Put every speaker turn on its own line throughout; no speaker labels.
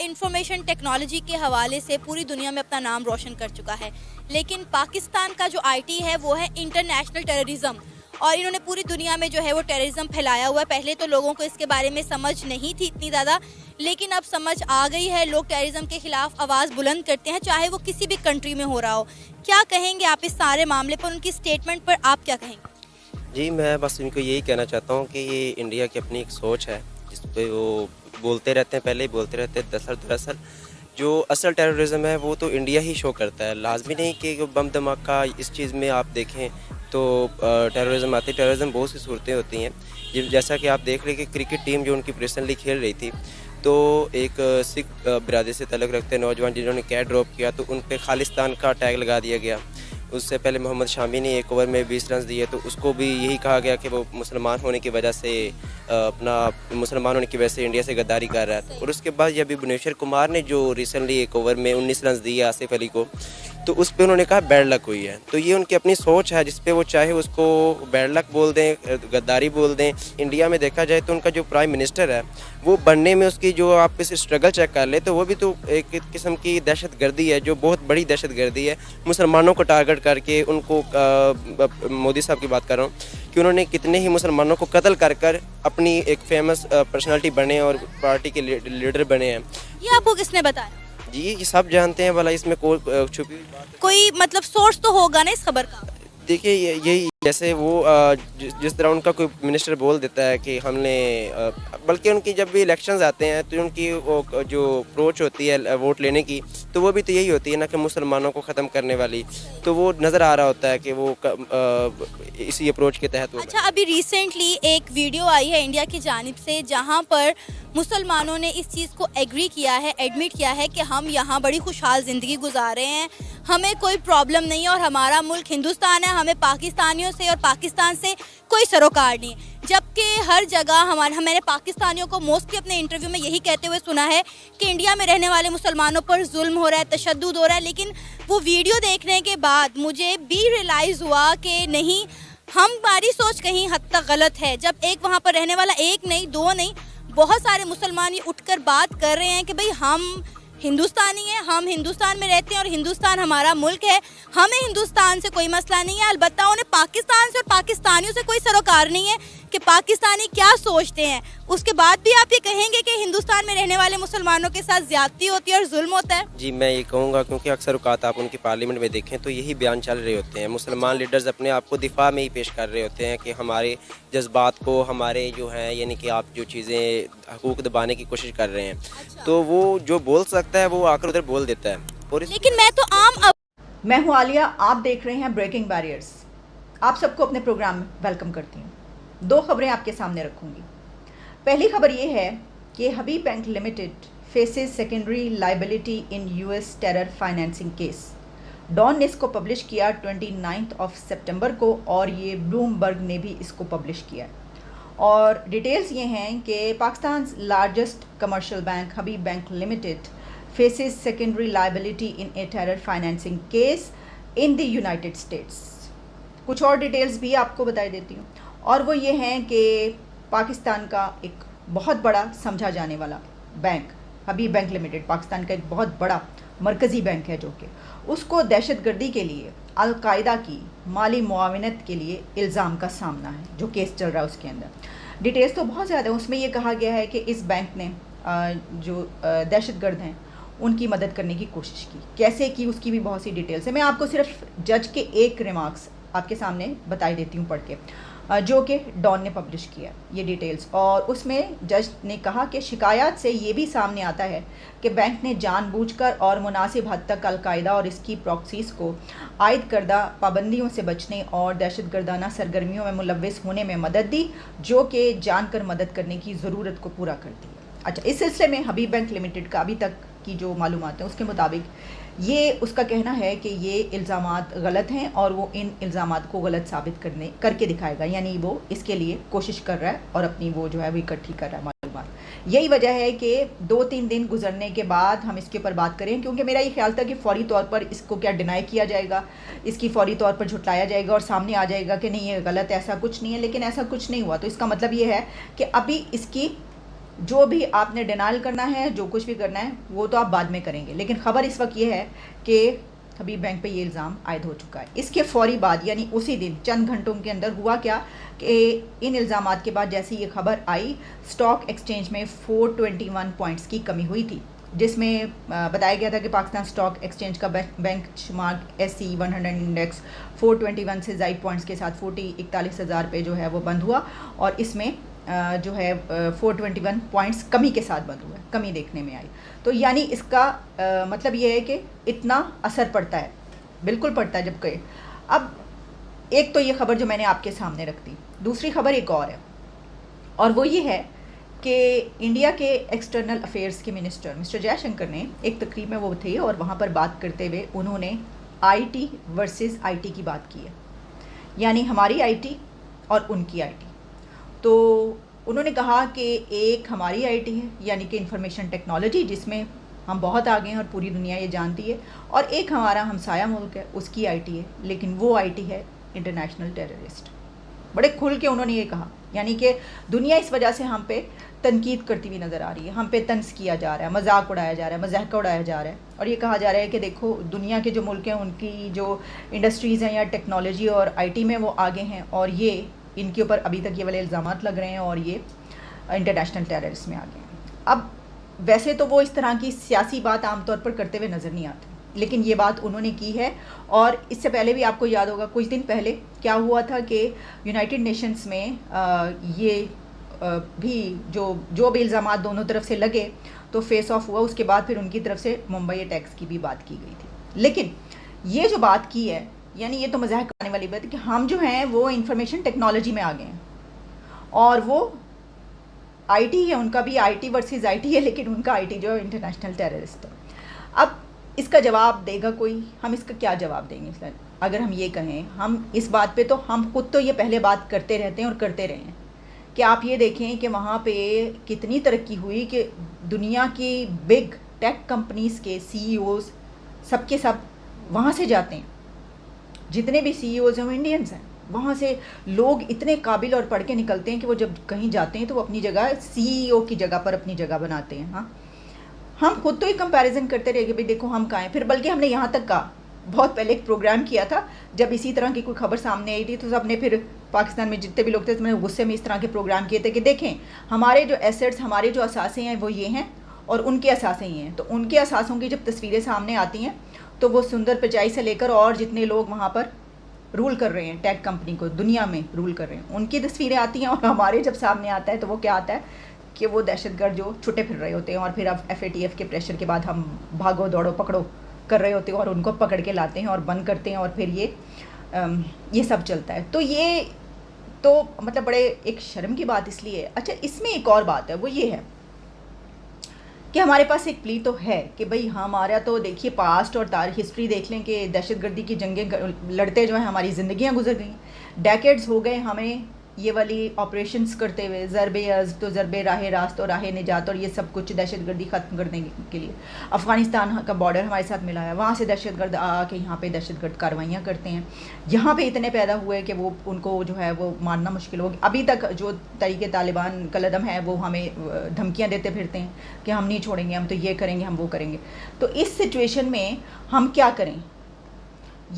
Information technology کے حوالے سے پوری دنیا میں اپنا نام روشن کر چکا ہے، لیکن پاکستان کا جو آئی ٹی ہے وہ ہے انٹرنیشنل ٹیررزم، اور انہوں نے پوری دنیا میں جو ہے وہ ٹیررزم پھیلایا ہوا ہے۔ پہلے تو لوگوں کو اس کے بارے میں سمجھ نہیں تھی اتنی زیادہ، لیکن اب سمجھ آ گئی ہے۔ لوگ ٹیررزم کے خلاف آواز بلند کرتے ہیں، چاہے وہ کسی بھی کنٹری میں ہو رہا ہو۔ کیا کہیں گے آپ اس سارے معاملے پر، ان کی سٹیٹمنٹ پر آپ کیا کہیں گے؟
جی میں بس ان کو یہی کہنا چاہتا ہوں کہ یہ انڈیا کی اپنی ایک سوچ ہے جس پہ وہ بولتے رہتے ہیں، پہلے ہی بولتے رہتے ہیں۔ دراصل جو اصل ٹیررزم ہے وہ تو انڈیا ہی شو کرتا ہے، لازمی نہیں کہ بم دھماکہ اس چیز میں آپ دیکھیں تو ٹیررزم آتی ہے۔ ٹیررزم بہت سی صورتیں ہوتی ہیں، جیسا کہ آپ دیکھ لیں کہ کرکٹ ٹیم جو ان کی ریسنٹلی کھیل رہی تھی تو ایک سکھ برادری سے تعلق رکھتے نوجوان جنہوں نے کیچ ڈراپ کیا تو ان پہ خالصتان کا ٹیگ لگا دیا گیا۔ اس سے پہلے محمد شامی نے ایک اوور میں 20 رنز دیے تو اس کو بھی یہی کہا گیا کہ وہ مسلمان ہونے کی وجہ سے مسلمان ہونے کی وجہ سے انڈیا سے غداری کر رہا ہے۔ اور اس کے بعد یہ ابھی بھنیشور کمار نے جو ریسنٹلی ایک اوور میں 19 رنز دیے آصف علی کو، تو اس پہ انہوں نے کہا بیڈ لک ہوئی ہے۔ تو یہ ان کی اپنی سوچ ہے جس پہ وہ چاہے اس کو بیڈ لک بول دیں، غداری بول دیں۔ انڈیا میں دیکھا جائے تو ان کا جو پرائم منسٹر ہے وہ بننے میں اس کی جو آپ اس اسٹرگل چیک کر لیں تو وہ بھی تو ایک قسم کی دہشت گردی ہے، جو بہت بڑی دہشت گردی ہے، مسلمانوں کو ٹارگٹ کر کے ان کو مودی صاحب کی بات کر رہا ہوں کہ انہوں نے کتنے ہی مسلمانوں کو قتل کر کر اپنی ایک فیمس پرسنالٹی بنے اور پارٹی کے لیڈر بنے ہیں۔
یہ آپ کو کس نے بتایا؟
جی یہ سب جانتے ہیں، بھلا اس میں کوئی چھپی ہوئی بات ہے؟
کوئی مطلب سورس تو ہوگا نا اس خبر کا؟
دیکھیے یہی جیسے وہ جس طرح ان کا کوئی منسٹر بول دیتا ہے کہ ہم نے، بلکہ ان کی جب بھی الیکشنز آتے ہیں تو ان کی وہ جو اپروچ ہوتی ہے ووٹ لینے کی تو وہ بھی تو یہی ہوتی ہے نا کہ مسلمانوں کو ختم کرنے والی، تو وہ نظر آ رہا ہوتا ہے کہ وہ اسی اپروچ کے تحت۔
اچھا، ابھی ریسنٹلی ایک ویڈیو آئی ہے انڈیا کی جانب سے جہاں پر مسلمانوں نے اس چیز کو ایگری کیا ہے، ایڈمٹ کیا ہے کہ ہم یہاں بڑی خوشحال زندگی گزار رہے ہیں، ہمیں کوئی پرابلم نہیں ہے اور ہمارا ملک ہندوستان ہے، ہمیں پاکستانیوں سے اور پاکستان سے کوئی سروکار نہیں ہے۔ جبکہ ہر جگہ میں نے پاکستانیوں کو موسٹلی اپنے انٹرویو میں یہی کہتے ہوئے سنا ہے کہ انڈیا میں رہنے والے مسلمانوں پر ظلم ہو رہا ہے، تشدد ہو رہا ہے، لیکن وہ ویڈیو دیکھنے کے بعد مجھے بھی ریئلائز ہوا کہ نہیں، ہماری سوچ کہیں حد تک غلط ہے۔ جب ایک وہاں پر رہنے والا ایک نہیں، دو نہیں، بہت سارے مسلمان یہ اٹھ کر بات کر رہے ہیں کہ بھئی ہم ہندوستانی ہیں، ہم ہندوستان میں رہتے ہیں اور ہندوستان ہمارا ملک ہے، ہمیں ہندوستان سے کوئی مسئلہ نہیں ہے، البتہ انہیں پاکستان سے اور پاکستانیوں سے کوئی سروکار نہیں ہے کہ پاکستانی کیا سوچتے ہیں۔ اس کے بعد بھی آپ یہ کہیں گے کہ ہندوستان میں رہنے والے مسلمانوں کے ساتھ زیادتی ہوتی ہے اور ظلم ہوتا ہے؟
جی میں یہ کہوں گا کیونکہ اکثر اوقات آپ ان کی پارلیمنٹ میں دیکھیں تو یہی بیان چل رہے ہوتے ہیں، مسلمان لیڈرز اپنے آپ کو دفاع میں ہی پیش کر رہے ہوتے ہیں کہ ہمارے جذبات کو، ہمارے جو ہیں یعنی کہ آپ جو چیزیں حقوق دبانے کی کوشش کر رہے ہیں تو وہ جو بول سکتا ہے وہ آ کر ادھر بول دیتا ہے۔ اور
لیکن میں تو
میں ہوں عالیہ، آپ دیکھ رہے ہیں بریکنگ بیریئرز۔ آپ سب کو اپنے پروگرام میں ویلکم کرتی ہوں۔ دو خبریں آپ کے سامنے رکھوں گی۔ پہلی خبر یہ ہے کہ Habib bank limited faces secondary liability in US terror financing case. Dawn نے اس کو پبلش کیا 29 سپٹمبر کو اور یہ بلومبرگ نے بھی اس کو پبلش کیا، اور ڈیٹیلز یہ ہیں کہ Pakistan largest commercial bank Habib bank limited faces secondary liability in a terror financing case in the United States۔ کچھ اور ڈیٹیلز بھی آپ کو بتا دیتی ہوں، اور وہ یہ ہیں کہ پاکستان کا ایک بہت بڑا سمجھا جانے والا bank Habib bank limited Pakistan کا ایک بہت بڑا مرکزی بینک ہے، جو کہ اس کو دہشت گردی کے لیے القاعدہ کی مالی معاونت کے لیے الزام کا سامنا ہے، جو کیس چل رہا ہے اس کے اندر۔ ڈیٹیلز تو بہت زیادہ ہیں، اس میں یہ کہا گیا ہے کہ اس بینک نے جو دہشت گرد ہیں ان کی مدد کرنے کی کوشش کی۔ کیسے کی اس کی بھی بہت سی ڈیٹیلز ہیں۔ میں آپ کو صرف جج کے ایک ریمارکس آپ کے سامنے بتائی دیتی ہوں پڑھ کے، جو کہ ڈان نے پبلش کیا یہ ڈیٹیلز، اور اس میں جج نے کہا کہ شکایات سے یہ بھی سامنے آتا ہے کہ بینک نے جان بوجھ کر اور مناسب حد تک القاعدہ اور اس کی پراکسیز کو عائد کردہ پابندیوں سے بچنے اور دہشت گردانہ سرگرمیوں میں ملوث ہونے میں مدد دی، جو کہ جان کر مدد کرنے کی ضرورت کو پورا کرتی ہے۔ اچھا، اس سلسلے میں حبیب بینک لمیٹڈ کا ابھی تک کی جو معلومات ہیں اس کے مطابق یہ اس کا کہنا ہے کہ یہ الزامات غلط ہیں اور وہ ان الزامات کو غلط ثابت کر کے دکھائے گا، یعنی وہ اس کے لیے کوشش کر رہا ہے اور اپنی وہ جو ہے وہ اکٹھی کر رہا ہے معلومات۔ یہی وجہ ہے کہ 2-3 دن گزرنے کے بعد ہم اس کے اوپر بات کریں، کیونکہ میرا یہ خیال تھا کہ فوری طور پر اس کو کیا ڈینائی کیا جائے گا، اس کی فوری طور پر جھٹلایا جائے گا اور سامنے آ جائے گا کہ نہیں یہ غلط ہے، ایسا کچھ نہیں ہے، لیکن ایسا کچھ نہیں ہوا۔ تو اس کا مطلب یہ ہے کہ ابھی اس کی جو بھی آپ نے ڈینائل کرنا ہے، جو کچھ بھی کرنا ہے وہ تو آپ بعد میں کریں گے، لیکن خبر اس وقت یہ ہے کہ حبیب بینک پہ یہ الزام عائد ہو چکا ہے۔ اس کے فوری بعد یعنی اسی دن چند گھنٹوں کے اندر ہوا کیا کہ ان الزامات کے بعد جیسی یہ خبر آئی، اسٹاک ایکسچینج میں 421 پوائنٹس کی کمی ہوئی تھی، جس میں بتایا گیا تھا کہ پاکستان اسٹاک ایکسچینج کا بینک شمارک SC 100 انڈیکس 421 سے زائد پوائنٹس کے ساتھ 41,000 پہ جو ہے وہ بند ہوا، اور اس میں جو ہے 421 پوائنٹس کمی کے ساتھ بند ہوا ہے، کمی دیکھنے میں آئی۔ تو یعنی اس کا مطلب یہ ہے کہ اتنا اثر پڑتا ہے، بالکل پڑتا ہے۔ جب کہ اب ایک تو یہ خبر جو میں نے آپ کے سامنے رکھ دی، دوسری خبر ایک اور ہے، اور وہ یہ ہے کہ انڈیا کے ایکسٹرنل افیئرس کے منسٹر مسٹر جے شنکر نے ایک تقریب میں وہ تھے، اور وہاں پر بات کرتے ہوئے انہوں نے IT ورسز IT کی بات کی ہے، یعنی ہماری IT اور ان کی IT۔ تو انہوں نے کہا کہ ایک ہماری IT ہے، یعنی کہ انفارمیشن ٹیکنالوجی، جس میں ہم بہت آگے ہیں اور پوری دنیا یہ جانتی ہے، اور ایک ہمارا ہمسایہ ملک ہے، اس کی IT ہے، لیکن وہ IT ہے انٹرنیشنل ٹیررسٹ۔ بڑے کھل کے انہوں نے یہ کہا، یعنی کہ دنیا اس وجہ سے ہم پہ تنقید کرتی ہوئی نظر آ رہی ہے، ہم پہ طنز کیا جا رہا ہے، مذاق اڑایا جا رہا ہے، مضحکہ اڑایا جا رہا ہے، اور یہ کہا جا رہا ہے کہ دیکھو دنیا کے جو ملک ہیں ان کی جو انڈسٹریز ہیں یا ٹیکنالوجی اور IT میں وہ آگے ہیں، اور یہ ان کے اوپر ابھی تک یہ والے الزامات لگ رہے ہیں، اور یہ انٹرنیشنل ٹیررسٹ میں آگے ہیں۔ اب ویسے تو وہ اس طرح کی سیاسی بات عام طور پر کرتے ہوئے نظر نہیں آتے، لیکن یہ بات انہوں نے کی ہے۔ اور اس سے پہلے بھی آپ کو یاد ہوگا کچھ دن پہلے کیا ہوا تھا کہ یونائٹڈ نیشنز میں یہ بھی جو بھی الزامات دونوں طرف سے لگے تو فیس آف ہوا، اس کے بعد پھر ان کی طرف سے ممبئی اٹیکس کی بھی بات کی گئی تھی۔ لیکن یہ جو بات کی ہے، یعنی یہ تو مذاق کرنے والی بات ہے کہ ہم جو ہیں وہ انفارمیشن ٹیکنالوجی میں آگے ہیں، اور وہ IT ہے، ان کا بھی IT ورسز IT ہے، لیکن ان کا IT جو ہے انٹرنیشنل ٹیررسٹ ہے۔ اب اس کا جواب دے گا کوئی؟ ہم اس کا کیا جواب دیں گے؟ اگر ہم یہ کہیں، ہم اس بات پہ تو ہم خود تو یہ پہلے بات کرتے رہتے ہیں اور کرتے رہے ہیں کہ آپ یہ دیکھیں کہ وہاں پہ کتنی ترقی ہوئی کہ دنیا کی بگ ٹیک کمپنیز کے CEOs سب کے سب وہاں سے جاتے ہیں، جتنے بھی CEOs ہیں وہ انڈینز ہیں، وہاں سے لوگ اتنے قابل اور پڑھ کے نکلتے ہیں کہ وہ جب کہیں جاتے ہیں تو وہ اپنی جگہ CEO کی جگہ پر اپنی جگہ بناتے ہیں۔ ہاں، ہم خود تو ہی کمپیریزن کرتے رہے کہ بھئی دیکھو ہم کہاں ہیں، پھر بلکہ ہم نے یہاں تک کہا، بہت پہلے ایک پروگرام کیا تھا جب اسی طرح کی کوئی خبر سامنے آئی تھی، تو سب نے پھر پاکستان میں جتنے بھی لوگ تھے، میں نے غصے میں اس طرح کے پروگرام کیے تھے کہ دیکھیں ہمارے جو ایسٹس، ہمارے جو اثاثے ہیں وہ یہ ہیں، اور ان کے اثاثے یہ ہیں۔ تو ان کے اثاثوں کی جب تصویریں سامنے آتی ہیں تو وہ سندر پچائی سے لے کر اور جتنے لوگ وہاں پر رول کر رہے ہیں ٹیک کمپنی کو دنیا میں رول کر رہے ہیں، ان کی تصویریں آتی ہیں، اور ہمارے جب سامنے آتا ہے تو وہ کیا آتا ہے کہ وہ دہشت گرد جو چھٹے پھر رہے ہوتے ہیں، اور پھر اب FATF کے پریشر کے بعد ہم بھاگو دوڑو پکڑو کر رہے ہوتے ہیں، اور ان کو پکڑ کے لاتے ہیں اور بند کرتے ہیں، اور پھر یہ سب چلتا ہے۔ تو یہ تو مطلب بڑے ایک شرم کی بات اس لیے ہے۔ اچھا، اس میں ایک اور بات ہے، وہ یہ ہے کہ ہمارے پاس ایک پلی تو ہے کہ بھئی ہمارا تو دیکھیے پاسٹ اور تاریخ ہسٹری دیکھ لیں کہ دہشت گردی کی جنگیں لڑتے جو ہیں ہماری زندگیاں گزر گئیں، ڈیکیڈز ہو گئے ہمیں یہ والی آپریشنز کرتے ہوئے، ضرب عزم تو ضرب راہ راست اور راہ نجات، اور یہ سب کچھ دہشت گردی ختم کرنے کے لیے۔ افغانستان کا بارڈر ہمارے ساتھ ملا ہے، وہاں سے دہشت گرد آ کے یہاں پہ دہشت گرد کاروائیاں کرتے ہیں، یہاں پہ اتنے پیدا ہوئے کہ وہ ان کو جو ہے وہ ماننا مشکل ہو گیا۔ ابھی تک جو طریقے طالبان کا قدم ہے وہ ہمیں دھمکیاں دیتے پھرتے ہیں کہ ہم نہیں چھوڑیں گے، ہم تو یہ کریں گے، ہم وہ کریں گے۔ تو اس سچویشن میں ہم کیا کریں؟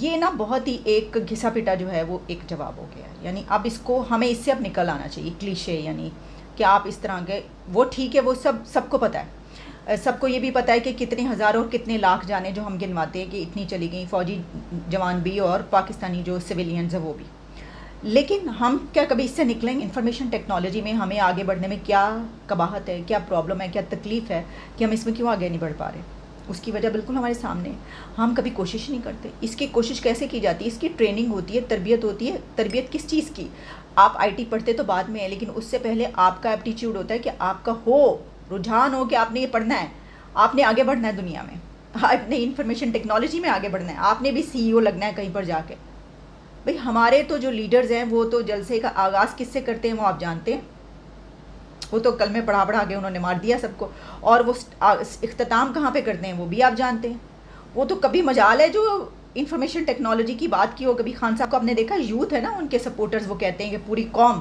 یہ نا بہت ہی ایک گھسا پٹا جو ہے وہ ایک جواب ہو گیا ہے، یعنی اب اس کو ہمیں اس سے اب نکل آنا چاہیے، کلیشے، یعنی کہ آپ اس طرح کے وہ ٹھیک ہے، وہ سب کو پتہ ہے، سب کو یہ بھی پتہ ہے کہ کتنے ہزار اور کتنے لاکھ جانیں جو ہم گنواتے ہیں کہ اتنی چلی گئیں، فوجی جوان بھی اور پاکستانی جو سویلینز ہیں وہ بھی۔ لیکن ہم کیا کبھی اس سے نکلیں گے؟ انفارمیشن ٹیکنالوجی میں ہمیں آگے بڑھنے میں کیا قباحت ہے، کیا پرابلم ہے، کیا تکلیف ہے کہ ہم اس میں کیوں آگے نہیں بڑھ پا رہے؟ اس کی وجہ بالکل ہمارے سامنے ہے، ہم کبھی کوشش نہیں کرتے۔ اس کی کوشش کیسے کی جاتی ہے؟ اس کی ٹریننگ ہوتی ہے، تربیت ہوتی ہے۔ تربیت کس چیز کی؟ آپ IT پڑھتے تو بعد میں ہے، لیکن اس سے پہلے آپ کا ایپٹیچیوڈ ہوتا ہے کہ آپ کا رجحان ہو کہ آپ نے یہ پڑھنا ہے، آپ نے آگے بڑھنا ہے دنیا میں، آپ نے انفارمیشن ٹیکنالوجی میں آگے بڑھنا ہے، آپ نے بھی CEO لگنا ہے کہیں پر جا کے۔ بھئی ہمارے تو جو لیڈرز ہیں وہ تو جلسے کا آغاز کس سے کرتے ہیں وہ آپ جانتے ہیں، وہ تو کلمے پڑھا کے انہوں نے مار دیا سب کو، اور وہ اختتام کہاں پہ کرتے ہیں وہ بھی آپ جانتے ہیں۔ وہ تو کبھی مجال ہے جو انفارمیشن ٹیکنالوجی کی بات کی ہو، کبھی خان صاحب کو آپ نے دیکھا، یوتھ ہے نا ان کے سپورٹرز، وہ کہتے ہیں کہ پوری قوم